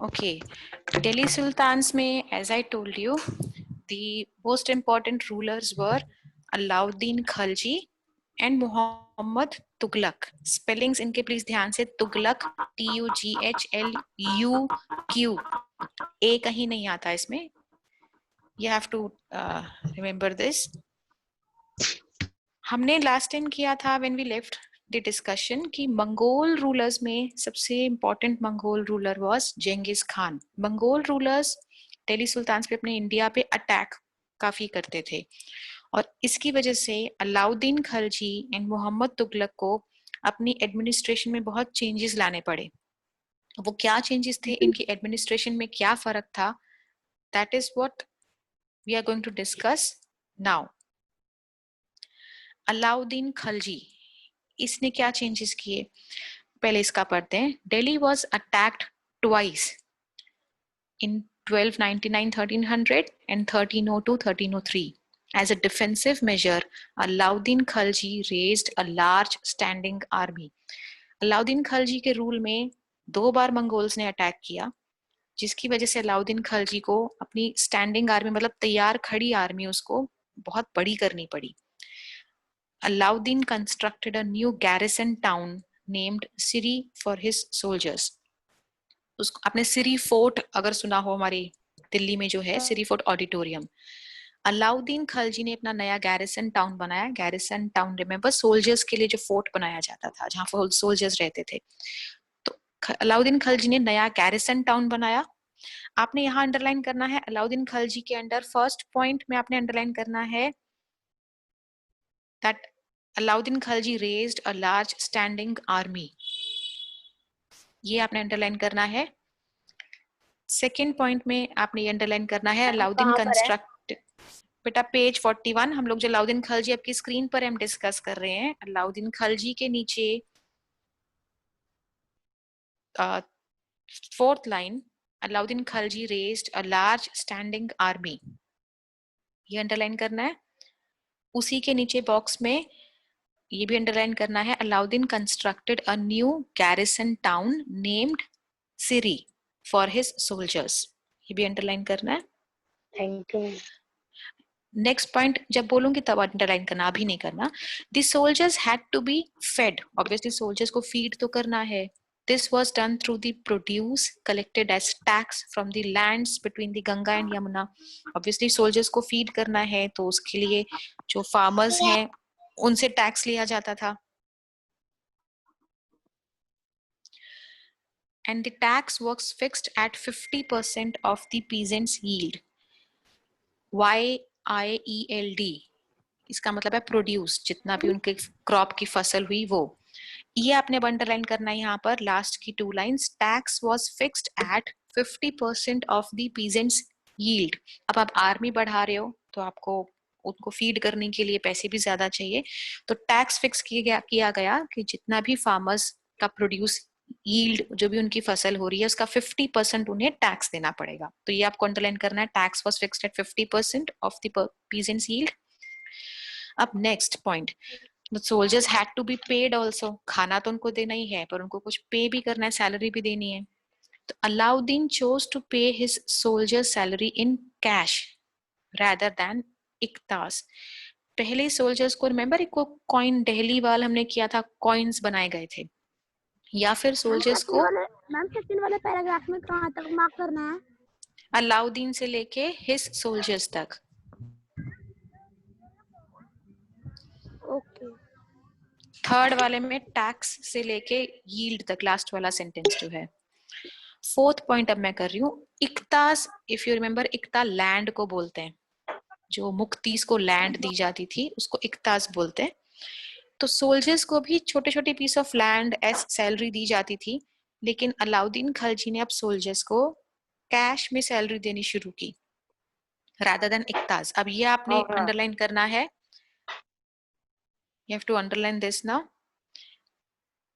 Okay, Delhi Sultans में, as I told you, the most important rulers were Alauddin Khalji and Muhammad Tughlaq. Spellings इनके please ध्यान से, Tughlaq Tughluq, A कहीं नहीं आता इसमें. You have to remember this. हमने last time किया था when we left the discussion कि मंगोल रूलर्स में सबसे important Mongol ruler was Genghis Khan. Mongol rulers Delhi सुल्तान पे अपने इंडिया पे अटैक काफी करते थे और इसकी वजह से अलाउद्दीन खलजी एंड मोहम्मद तुगलक को अपनी एडमिनिस्ट्रेशन में बहुत चेंजेस लाने पड़े. वो क्या चेंजेस थे, इनकी एडमिनिस्ट्रेशन में क्या फर्क था, that is what we are going to discuss now. Alauddin Khalji, इसने क्या चेंजेस किए, पहले इसका पढ़ते हैं. Delhi was attacked twice in 1299 1300 and 1302 1303. As a defensive measure, Alauddin Khalji raised a large standing army. Alauddin Khalji के रूल में 2 बार मंगोल्स ने अटैक किया, जिसकी वजह से अलाउद्दीन खलजी को अपनी स्टैंडिंग आर्मी मतलब तैयार खड़ी आर्मी उसको बहुत बड़ी करनी पड़ी. Alauddin constructed a new garrison town named Siri for his soldiers. उसको आपने सिरी फोर्ट अगर सुना हो, हमारी दिल्ली में जो है सिरी फोर्ट ऑडिटोरियम. अलाउद्दीन खलजी ने अपना नया गैरिसन टाउन बनाया. गैरिसन टाउन रिमेंबर सोल्जर्स के लिए जो फोर्ट बनाया जाता था जहां सोल्जर्स रहते थे. तो अलाउद्दीन खलजी ने नया गैरिसन टाउन बनाया. आपने यहाँ अंडरलाइन करना है अलाउद्दीन खलजी के अंडर फर्स्ट पॉइंट में आपने अंडरलाइन करना है that Alauddin Khalji raised a large standing army. ये आपने अंडरलाइन करना है. सेकेंड पॉइंट में आपने ये अंडरलाइन करना है अलाउद्दीन कंस्ट्रक्ट. बेटा पेज 41, हम लोग जो अलाउद्दीन खलजी आपकी स्क्रीन पर हम डिस्कस कर रहे हैं. अलाउद्दीन खलजी के नीचे fourth line, Alauddin Khalji raised a large standing army, ये अंडरलाइन करना है. उसी के नीचे बॉक्स में ये भी अंडरलाइन करना है Alauddin constructed a new garrison town named Siri for his soldiers, ये भी अंडरलाइन करना है. Thank you. नेक्स्ट पॉइंट जब बोलूंगी तब अंडरलाइन करना, अभी नहीं करना. The soldiers had to be fed. Obviously soldiers को फीड तो करना है. This was done through the produce collected as tax from the lands between the Ganga and Yamuna. Obviously soldiers को फीड करना है तो उसके लिए जो फार्मर्स हैं उनसे टैक्स लिया जाता था. And the tax was fixed at 50% of the peasant's yield. YIELD, इसका मतलब है प्रोड्यूस, जितना भी उनके क्रॉप की फसल हुई वो. ये आपने अंडरलाइन करना है यहाँ पर लास्ट की 2 lines. Tax was fixed at 50% of the peasants yield. अब आप आर्मी बढ़ा रहे हो तो आपको उनको फीड करने के लिए पैसे भी ज्यादा चाहिए, तो टैक्स फिक्स किया गया कि जितना भी फार्मर्स का प्रोड्यूस यील्ड, जो भी उनकी फसल हो रही है उसका 50% उन्हें टैक्स देना पड़ेगा. तो ये आपको अंडरलाइन करना है, tax was fixed at 50% of the peasants yield. अब next point, the soldiers had to be paid also. खाना तो उनको देना ही है पर उनको कुछ पे भी करना है, सैलरी भी देनी है. तो अलाउद्दीन चोज टू पे his soldiers salary in cash rather than इक्तास. पहले सोल्जर्स को रिमेंबर एक कॉइन दिल्ली वाल हमने किया था, कॉइन्स बनाए गए थे, या फिर सोल्जर्स को मैम सेकंड वाले पैराग्राफ में कहां तक मार्क करना है? अलाउद्दीन से लेके हिज सोल्जर्स तक. ओके. थर्ड वाले में टैक्स से लेके यील्ड तक, लास्ट वाला सेंटेंस जो है. फोर्थ पॉइंट अब मैं कर रही हूँ, इक्तास. इफ यू रिमेंबर, इक्ता लैंड को बोलते हैं, जो मुक्तीस को लैंड दी जाती थी उसको इक्तास बोलते हैं. तो सोल्जर्स को भी छोटे छोटे piece of land as salary दी जाती थी, लेकिन अलाउद्दीन खलजी ने अब सोल्जर्स को कैश में सैलरी देनी शुरू की rather than इक्तास. अब ये आपने अंडरलाइन करना है. You have to underline this now.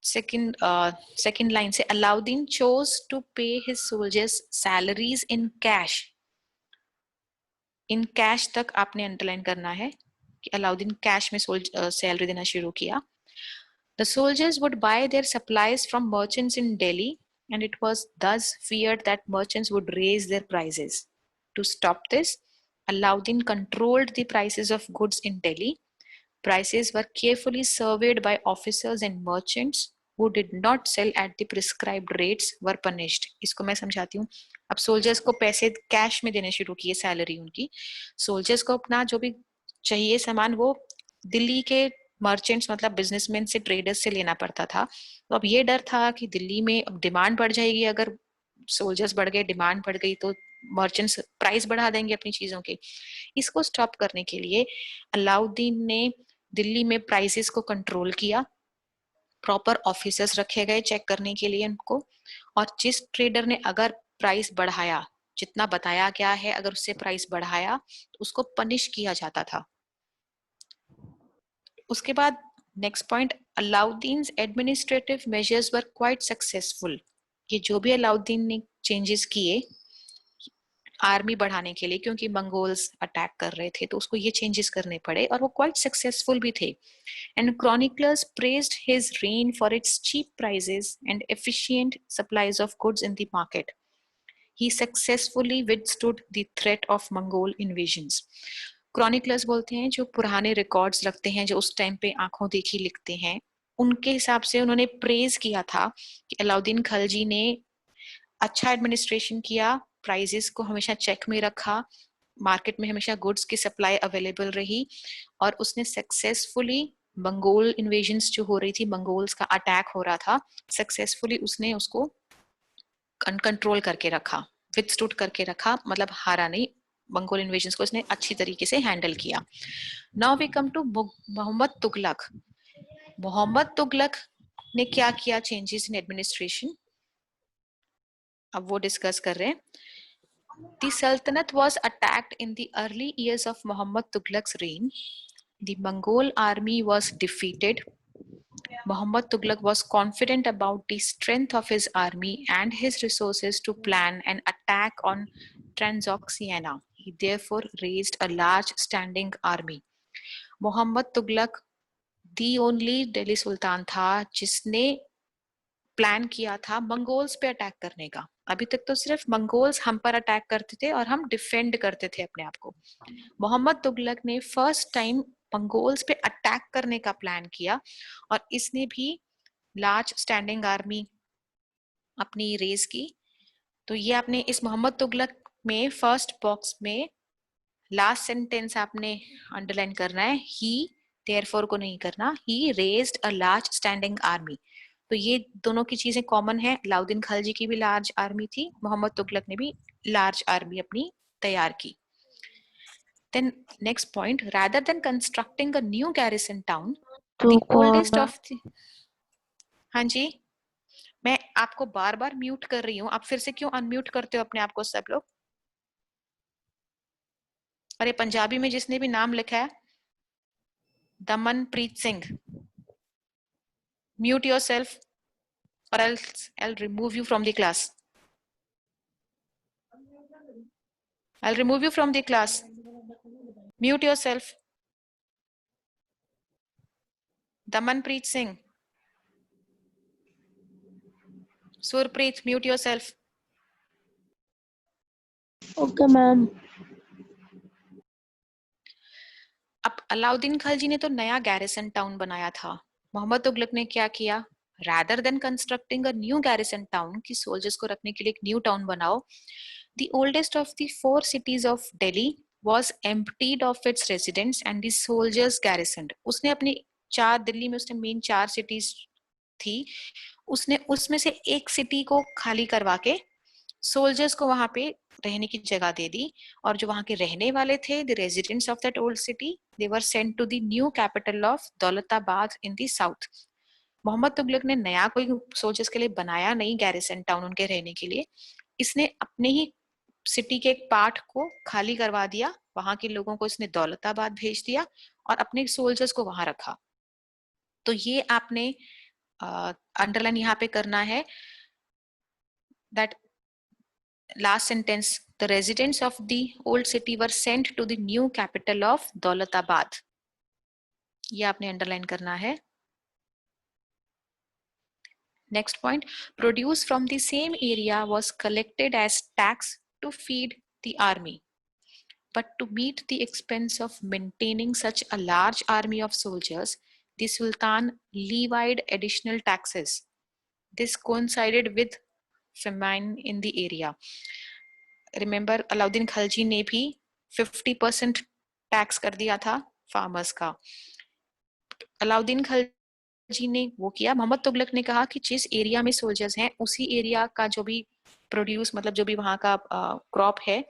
Second line से Alauddin chose to pay his soldiers salaries in cash. In cash तक आपने अंडरलाइन करना है कि अलाउद्दीन कैश में सैलरी देना शुरू किया. The soldiers would buy their supplies from merchants in Delhi and it was thus feared that merchants would raise their prices. To stop this, Alauddin controlled the prices of goods in Delhi. Prices were carefully surveyed by officers, and merchants who did not sell at the prescribed rates were punished. इसको मैं समझाती हूँ. अब soldiers को पैसे cash में देने शुरू किए, सैलरी उनकी. सोल्जर्स को अपना जो भी चाहिए सामान वो दिल्ली के मर्चेंट्स मतलब बिजनेसमैन से, ट्रेडर्स से लेना पड़ता था. तो अब ये डर था कि दिल्ली में अब डिमांड बढ़ जाएगी, अगर सोल्जर्स बढ़ गए, डिमांड बढ़ गई तो मर्चेंट्स प्राइस बढ़ा देंगे अपनी चीजों के. इसको स्टॉप करने के लिए अलाउद्दीन ने दिल्ली में प्राइसेस को कंट्रोल किया. प्रॉपर ऑफिसर्स रखे गए चेक करने के लिए उनको, और जिस ट्रेडर ने अगर प्राइस बढ़ाया, जितना बताया गया है, अगर उससे प्राइस बढ़ाया तो उसको पनिश किया जाता था. उसके बाद next point, Alauddin administrative measures were quite successful. ये जो भी अलाउद्दीन ने चेंजेस किए आर्मी बढ़ाने के लिए, क्योंकि मंगोल्स अटैक कर रहे थे तो उसको ये चेंजेस करने पड़े, और वो क्वाइट सक्सेसफुल भी थे. And chroniclers praised his reign for its cheap prices and efficient supplies of goods in the market. He successfully withstood the threat of Mongol invasions. Chroniclers बोलते हैं जो पुराने रिकॉर्ड्स रखते हैं, जो उस टाइम पे आंखों देखी लिखते हैं, उनके हिसाब से उन्होंने प्रेज किया था कि अलाउद्दीन खलजी ने अच्छा एडमिनिस्ट्रेशन किया, प्राइजेस को हमेशा चेक में रखा, मार्केट में हमेशा गुड्स की सप्लाई अवेलेबल रही, और उसने सक्सेसफुली मंगोल इन्वेजन्स जो हो रही थी, मंगोल्स का अटैक हो रहा था, सक्सेसफुली उसने उसको कंट्रोल करके रखा, विथस्टूड करके रखा, मतलब हारा नहीं. मंगोल इन्वेजन्स को इसने अच्छी तरीके से हैंडल किया. Now we come to Mohammad Tughlaq. Mohammad Tughlaq ने क्या किया चेंजेस इन एडमिनिस्ट्रेशन, अब वो डिस्कस कर रहे हैं. The Sultanate was attacked in the early years of Muhammad Tughlaq's reign. The Mongol army was defeated. Muhammad Tughlaq was confident about the strength of his army and his resources to plan an attack on Transoxiana. He therefore raised a large standing army. Muhammad Tughlaq the only Delhi Sultan था जिसने plan किया था Mongols पे attack करने का. अभी तक तो सिर्फ मंगोल्स हम पर अटैक करते थे और हम डिफेंड करते थे अपने आप को. मोहम्मद तुगलक ने फर्स्ट टाइम मंगोल्स पे अटैक करने का प्लान किया, और इसने भी लार्ज स्टैंडिंग आर्मी अपनी रेज की. तो ये आपने इस मोहम्मद तुगलक में फर्स्ट बॉक्स में लास्ट सेंटेंस आपने अंडरलाइन करना है. ही देयरफॉर को नहीं करना. He raised a large standing army. तो ये दोनों की चीजें कॉमन है. अलाउद्दीन खलजी की भी लार्ज आर्मी थी, मोहम्मद तुगलक ने भी लार्ज आर्मी अपनी तैयार की. Then next point, rather than constructing a new garrison town, the oldest of the, हाँ जी, मैं आपको बार बार म्यूट कर रही हूँ, आप फिर से क्यों अनम्यूट करते हो अपने आप को सब लोग? अरे पंजाबी में जिसने भी नाम लिखा है, Damanpreet Singh, mute yourself or else I'll remove you from the class. I'll remove you from the class. Mute yourself. Damanpreet Singh. Surpreet, mute yourself. Okay ma'am. अब अलाउद्दीन खलजी ने तो नया गैरिसन टाउन बनाया था. मोहम्मद तुगलक ने क्या किया? Rather than constructing a new garrison town, कि सोल्जर्स को रखने के लिए एक न्यू टाउन बनाओ, the oldest of the 4 cities of Delhi was emptied of its residents and the soldiers garrisoned. उसने अपनी दिल्ली में उसने मेन 4 सिटीज थी, उसने उसमें से एक सिटी को खाली करवा के सोल्जर्स को वहां पे रहने की जगह दे दी, और जो वहां के रहने वाले थे, the residents of that old city, they were sent to the new capital of Daulatabad in the south. Mohammad Tughlaq ने नया कोई सोल्जर्स के लिए बनाया नहीं गैरिसन टाउन उनके रहने के लिए. इसने अपने ही सिटी के एक पार्ट को खाली करवा दिया, वहां के लोगों को इसने दौलताबाद भेज दिया और अपने सोल्जर्स को वहां रखा. तो ये आपने अंडरलाइन यहाँ पे करना है, that last sentence, the residents of the old city were sent to the new capital of Daulatabad. ये आपने अंडरलाइन करना है. Next point, produce from the same area was collected as tax to feed the army. But to meet the expense of maintaining such a large army of soldiers, the Sultan levied additional taxes. This coincided with famine in the area. Remember, Alauddin Khalji ने भी 50% tax कर दिया था farmers का. अलाउद्दीन खलजी ने वो किया. मोहम्मद तुगलक ने कहा कि जिस एरिया में सोल्जर्स हैं उसी एरिया का जो भी प्रोड्यूस मतलब जो भी वहां का क्रॉप है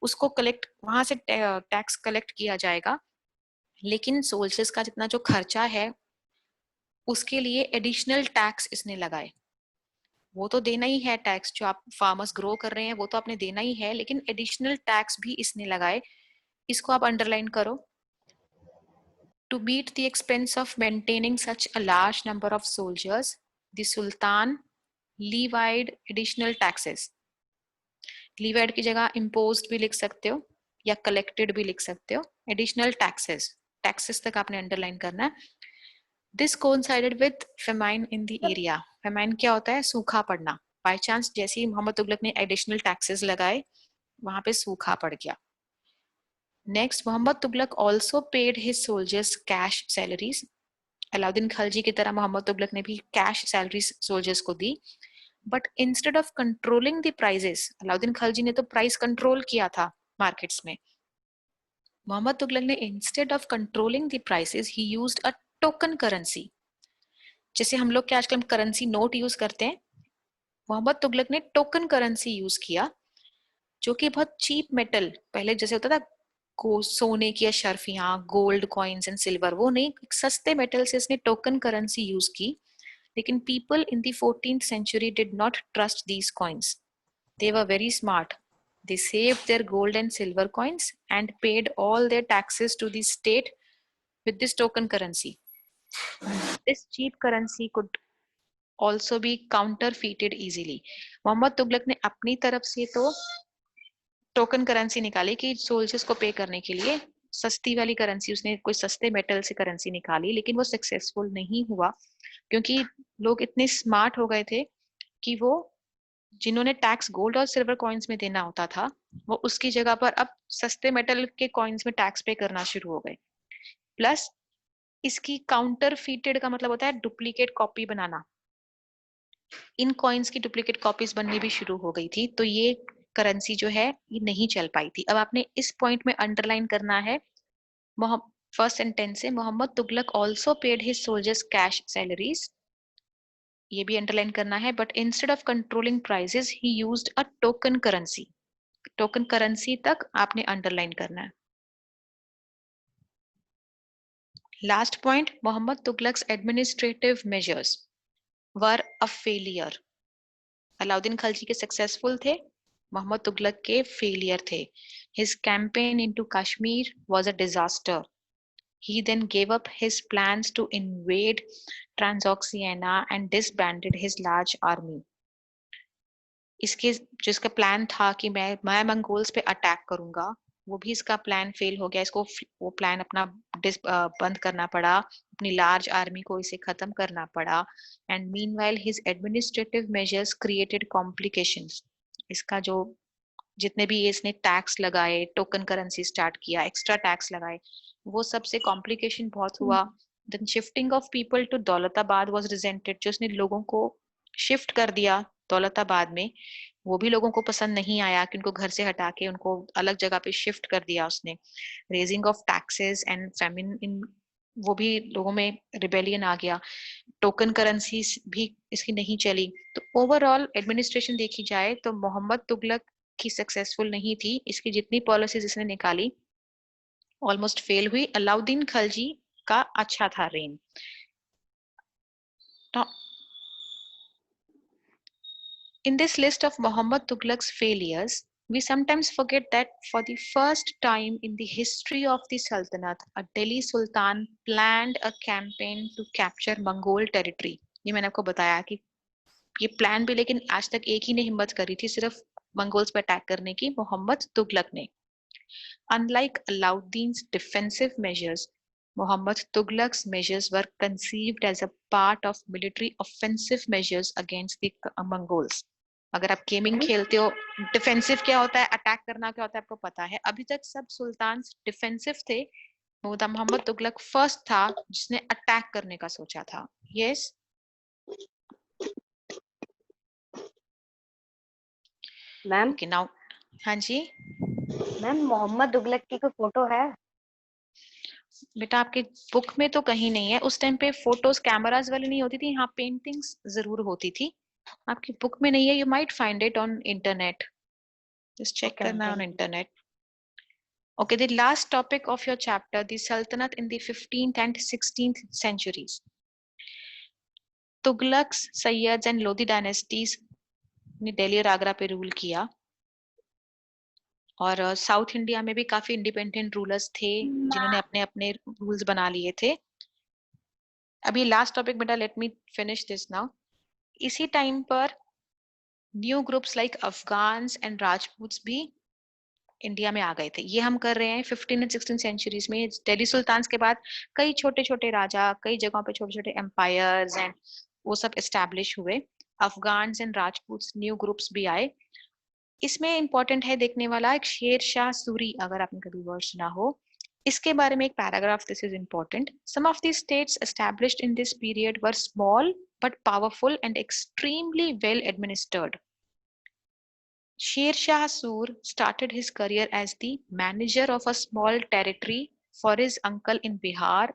उसको कलेक्ट वहां से टैक्स कलेक्ट किया जाएगा, लेकिन सोल्जर्स का जितना जो खर्चा है उसके लिए एडिशनल टैक्स इसने लगाए. वो तो देना ही है टैक्स, जो आप फार्मर्स ग्रो कर रहे हैं वो तो आपने देना ही है, लेकिन एडिशनल टैक्स भी इसने लगाए. इसको आप अंडरलाइन करो. To meet the expense of maintaining such a large number of soldiers, the sultan levied additional taxes. Levied की जगह इम्पोज्ड भी लिख सकते हो या कलेक्टेड भी लिख सकते हो. एडिशनल टैक्सेस, टैक्सेस तक आपने अंडरलाइन करना है. This coincided with famine in the area. Famine क्या होता है? सूखा पड़ना. बाय चांस जैसे ही मोहम्मद तुगलक ने एडिशनल टैक्सेस लगाए वहां पे सूखा पड़ गया. Next, Mohammad Tughlaq also paid his soldiers cash salaries. Alauddin Khalji की तरह मोहम्मद तुगलक ने भी कैश सैलरीज सोल्जर्स को दी. But instead of controlling the prices, Alauddin Khalji ने तो प्राइस कंट्रोल किया था मार्केट्स में. मोहम्मद तुगलक ने instead of controlling the prices he used a token currency. जैसे हम लोग क्या आजकल करेंसी नोट यूज करते हैं, मोहम्मद तुगलक ने टोकन करेंसी यूज किया, जो कि बहुत चीप मेटल, पहले जैसे होता था को सोने की अशर्फियां, गोल्ड कॉइन्स एंड सिल्वर, वो नहीं, सस्ते मेटल से इसने टोकन करेंसी यूज की. लेकिन people in the 14th century did not trust these coins. They were very smart. They saved their gold and silver coins and paid all their taxes to the state with this token currency. This cheap currency could also be counterfeited easily. Mohammad Tughlaq ने अपनी तरफ से तो token currency निकाली कि soldiers को पे करने के लिए सस्ती वाली करेंसी, उसने कोई सस्ते मेटल से करेंसी निकाली, लेकिन वो सक्सेसफुल नहीं हुआ क्योंकि लोग इतने स्मार्ट हो गए थे कि वो जिन्होंने टैक्स गोल्ड और सिल्वर कॉइन्स में देना होता था वो उसकी जगह पर अब सस्ते मेटल के कॉइन्स में टैक्स पे करना शुरू हो गए. प्लस इसकी काउंटर फीटेड का मतलब होता है डुप्लीकेट कॉपी बनाना. इन कॉइन्स की डुप्लीकेट कॉपीज बननी भी शुरू हो गई थी, तो ये करेंसी जो है ये नहीं चल पाई थी. अब आपने इस पॉइंट में अंडरलाइन करना है फर्स्ट सेंटेंस से, Mohammad Tughlaq also paid his soldiers cash salaries. ये भी अंडरलाइन करना है. But instead of controlling prices he used a token currency. Token currency तक आपने अंडरलाइन करना है. Last point, Mohammad Tughlaq's administrative measures were a failure. Alauddin Khalji के सक्सेसफुल थे, मोहम्मद तुगलक के फेलियर थे. His campaign into Kashmir was a disaster. He then gave up his plans to invade Transoxiana and disbanded his large army. इसके जिसका प्लान था कि मैं मंगोल्स पे अटैक करूंगा, वो भी इसका प्लान फेल हो गया. इसको वो प्लान अपना बंद करना पड़ा, अपनी लार्ज आर्मी को इसे खत्म करना पड़ा. And meanwhile his administrative measures created complications. इसका जो जितने भी इसने टैक्स लगाए, टोकन करेंसी स्टार्ट किया, एक्स्ट्रा टैक्स लगाए, वो सबसे कॉम्प्लिकेशन बहुत हुआ. Then shifting of people to Daulatabad was resented. जो उसने लोगों को शिफ्ट कर दिया दौलताबाद में, वो भी लोगों को पसंद नहीं आया कि उनको घर से हटा के उनको अलग जगह पे शिफ्ट कर दिया उसने. Raising of taxes and famine in, वो भी लोगों में रिबेलियन आ गया. टोकन करेंसी भी इसकी नहीं चली. तो ओवरऑल एडमिनिस्ट्रेशन देखी जाए तो मोहम्मद तुगलक की सक्सेसफुल नहीं थी. इसकी जितनी पॉलिसीज इसने निकाली ऑलमोस्ट फेल हुई. अलाउद्दीन खलजी का अच्छा था rain. In this list of Muhammad Tughlaq's failures, we sometimes forget that for the first time in the history of the Sultanate, a Delhi Sultan planned a campaign to capture Mongol territory. ये मैंने आपको बताया कि ये plan भी लेकिन आज तक एक ही ने हिम्मत करी थी सिर्फ मंगोल्स पर अटैक करने की, मोहम्मद तुगलक ने. Unlike Alauddin's defensive measures, Muhammad Tughlaq's measures were conceived as a part of military offensive measures against the Mongols. अगर आप गेमिंग खेलते हो, डिफेंसिव क्या होता है, अटैक करना क्या होता है आपको पता है. अभी तक सब सुल्तान डिफेंसिव थे. मोहम्मद तुगलक फर्स्ट था जिसने अटैक करने का सोचा था. यस. मैम. Okay now. हाँ जी मैम, मोहम्मद तुगलक की कोई फोटो है? बेटा, आपके बुक में तो कहीं नहीं है. उस टाइम पे फोटोज कैमरास वाली नहीं होती थी. यहाँ पेंटिंग्स जरूर होती थी. आपकी बुक में नहीं है. You might find it on internet. Just check करना on internet. Okay, the last topic of your chapter, the Sultanate in the 15th and 16th centuries. Tughlaqs, Sayyids and Lodi dynasties ने दिल्ली और आगरा पे rule किया. और south India में भी काफी independent rulers थे जिन्होंने अपने अपने रूल्स बना लिए थे. अभी लास्ट टॉपिक बेटा, let me finish this now. इसी टाइम पर new groups like Afghans and Rajputs भी इंडिया में आ गए थे. ये हम कर रहे हैं 15 एंड 16 सेंचुरीज में. दिल्ली सुल्तान्स के बाद कई छोटे छोटे राजा, कई जगहों पे छोटे छोटे एम्पायर्स एंड वो सब एस्टैब्लिश हुए. अफगान्स एंड राजपूत्स न्यू ग्रुप्स भी आए. इसमें इंपॉर्टेंट है देखने वाला एक शेर शाह सूरी, अगर आपने कभी वर्ड सुना हो. इसके बारे में एक paragraph. This is important. Some of the states established in this period were small but powerful and extremely well administered. Sher Shah Sur started his career as the manager of a small territory for his uncle in Bihar,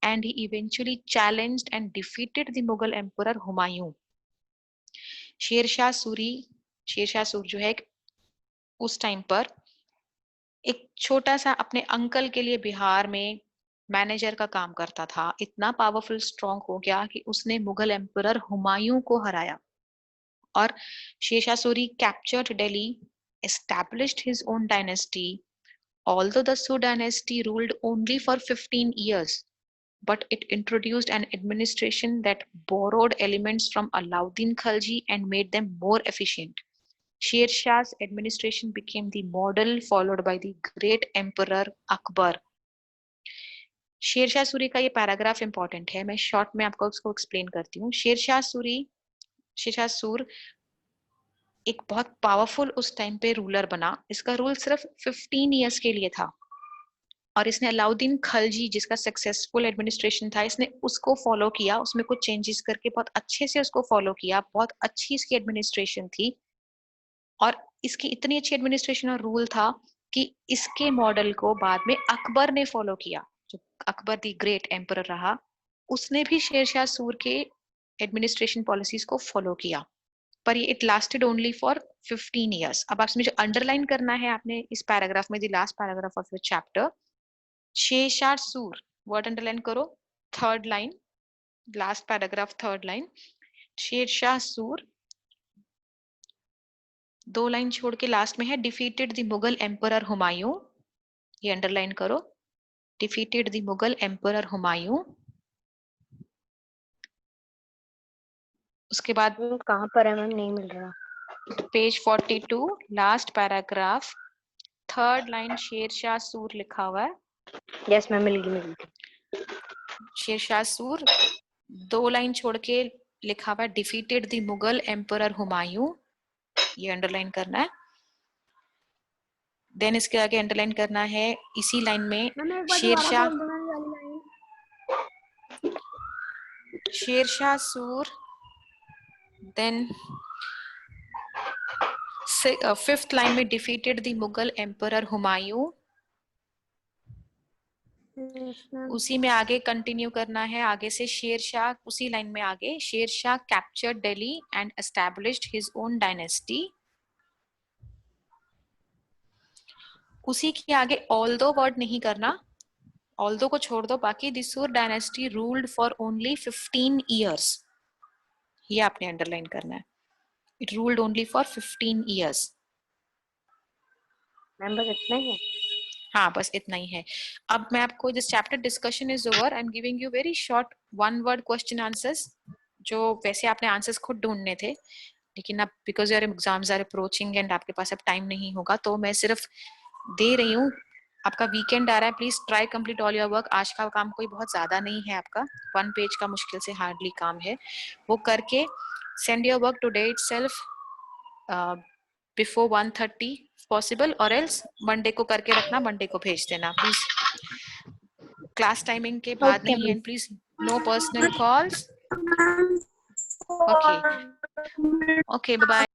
and he eventually challenged and defeated the Mughal Emperor Humayun. Sher Shah सूर जो है उस time पर एक छोटा सा अपने uncle के लिए बिहार में मैनेजर का काम करता था. इतना पावरफुल स्ट्रॉन्ग हो गया कि उसने मुगल एम्परर हुमायूं को हराया. और Sher Shah Suri captured Delhi, established his own dynasty. Although the Su dynasty ruled only for 15 years, but it introduced an administration that borrowed elements from Alauddin Khalji and made them more efficient. Sher Shah's administration became the model followed by the great emperor Akbar. Sher Shah Suri का ये paragraph important है. मैं short में आपको उसको explain करती हूँ. शेर शाह सूर एक बहुत पावरफुल उस टाइम पे रूलर बना. इसका रूल सिर्फ 15 इयर्स के लिए था और इसने अलाउद्दीन खलजी, जिसका सक्सेसफुल एडमिनिस्ट्रेशन था, इसने उसको फॉलो किया. उसमें कुछ चेंजेस करके बहुत अच्छे से उसको फॉलो किया. बहुत अच्छी इसकी एडमिनिस्ट्रेशन थी और इसकी इतनी अच्छी एडमिनिस्ट्रेशन और रूल था कि इसके मॉडल को बाद में अकबर ने फॉलो किया. जो अकबर दी ग्रेट एम्परर रहा, उसने भी शेर शाह सूर के एडमिनिस्ट्रेशन पॉलिसीज को फॉलो किया. पर ये it lasted only for 15 years. अब आपने जो अंडरलाइन करना है आपने इस पैराग्राफ में, the last paragraph of your chapter, Sher Shah सूर, वर्ड अंडरलाइन करो. Third line, last paragraph, third line. Sher Shah सूर, 2 लाइन छोड़ के लास्ट में है defeated the Mughal emperor Humayun. ये अंडरलाइन करो. Defeated the Mughal emperor Humayun. उसके बाद कहाँ पर है मैम? नहीं मिल रहा. Page 42, last paragraph, third line, Sher Shah सूर लिखा हुआ है. यस मैम, मिल गई. शेर शाह सूर 2 लाइन छोड़ के लिखा हुआ है defeated the Mughal emperor Humayun. ये अंडरलाइन करना है. देन इसके आगे अंडरलाइन करना है इसी लाइन में शेर शाह सूर. देन 5th लाइन में defeated the Mughal emperor Humayun. उसी में आगे कंटिन्यू करना है. आगे से शेर शाह, उसी लाइन में आगे, Sher Shah captured Delhi and established his own dynasty. उसी के आगे ऑल्दो वर्ड नहीं करना, ऑल्दो को छोड़ दो. बाकी द सूर dynasty ruled for only 15 years. ये आपने अंडरलाइन करना है. It ruled only for 15 years. Ma'am बस इतना ही है. हाँ, बस इतना ही है. अब मैं आपको, this chapter discussion is over. I am giving you very short 1 word question answers, जो वैसे आपने आंसर्स खुद ढूंढने थे, लेकिन अब because your exams are approaching and आपके पास अब टाइम नहीं होगा, तो मैं सिर्फ दे रही हूँ आपका वीकेंड आ रहा है, please try complete all your work. आज का काम कोई बहुत ज्यादा नहीं है आपका, 1 पेज का मुश्किल से हार्डली काम है, वो करके send your work today itself before 1:30 possible, और एल्स मंडे को करके रखना, मंडे को भेज देना प्लीज। क्लास टाइमिंग के बाद Okay, नहीं, and please no personal calls. Okay, bye bye.